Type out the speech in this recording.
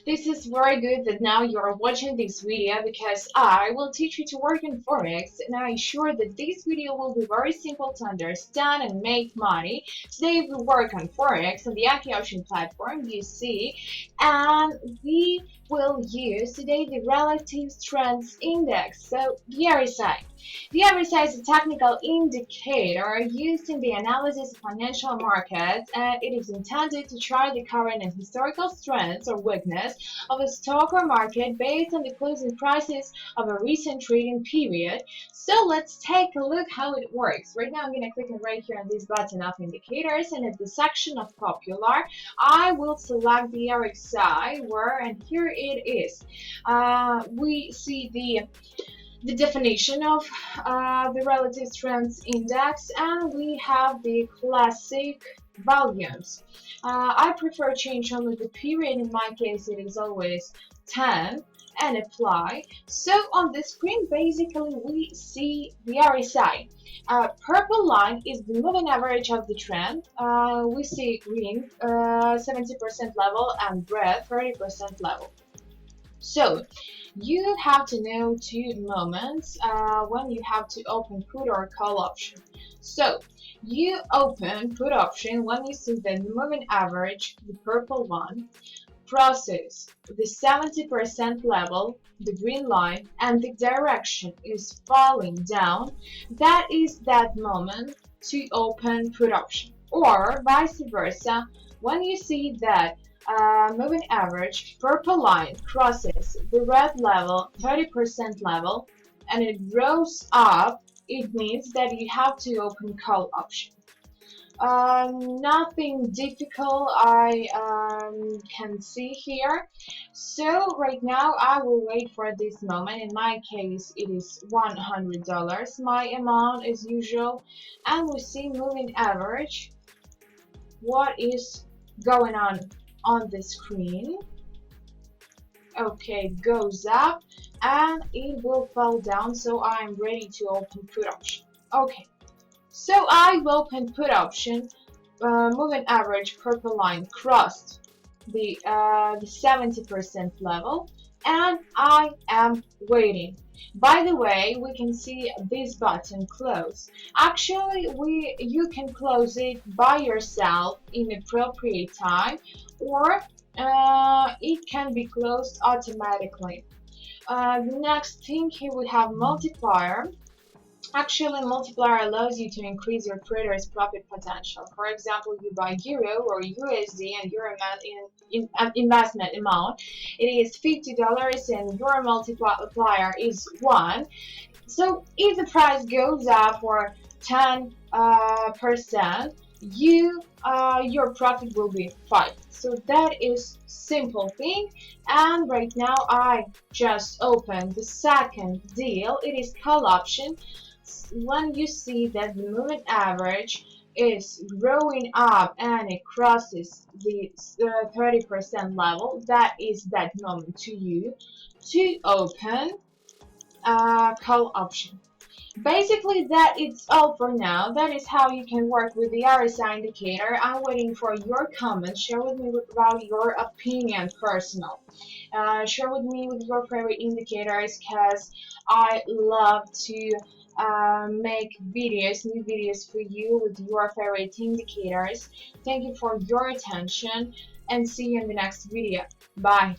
This is very good that now you are watching this video because I will teach you to work in Forex, and I'm sure that this video will be very simple to understand and make money. Today we work on Forex on the Aki Option platform you see, and we will use today the Relative Strength Index, so the RSI. The RSI is a technical indicator used in the analysis of financial markets, and it is intended to chart the current and historical strengths or weakness of a stock or market based on the closing prices of a recent trading period. So let's take a look how it works. Right now I'm going to click right here on this button of indicators, and at the section of popular I will select the RSI and here it is. We see the definition of the relative strength index, and we have the classic volumes. I prefer change only the period. In my case it is always 10 and apply. So on the screen basically we see the RSI. Purple line is the moving average of the trend. We see green 70% level and red 30% level. So you have to know two moments when you have to open put or call option. So you open put option when you see the moving average, the purple one, crosses the 70% level, the green line, and the direction is falling down. That is that moment to open put option. Or vice versa, when you see that moving average purple line crosses the red level 30% level and it rose up, it means that you have to open call option. Nothing difficult I can see here. So right now I will wait for this moment. In my case it is $100, my amount as usual, and we see moving average. What is going on the screen? Okay, goes up and it will fall down, so I'm ready to open put option. Okay, so I will open put option. Moving average purple line crossed the 70% level, and I am waiting. By the way, we can see this button close. Actually, you can close it by yourself in appropriate time, or it can be closed automatically. The next thing here we have multiplier. Actually, multiplier allows you to increase your trader's profit potential. For example, you buy Euro or USD and your amount in investment amount, it is $50 and your multiplier is 1. So if the price goes up for 10%, your profit will be 5. So that is simple thing. And right now I just opened the second deal. It is call option. When you see that the moving average is growing up and it crosses the 30% level, that is that moment to you to open call option. Basically that is all for now. That is how you can work with the RSI indicator. I'm waiting for your comments. Share with me about your opinion personal. Share with me with your favorite indicators, because I love to make new videos for you with your favorite indicators. Thank you for your attention and see you in the next video. Bye.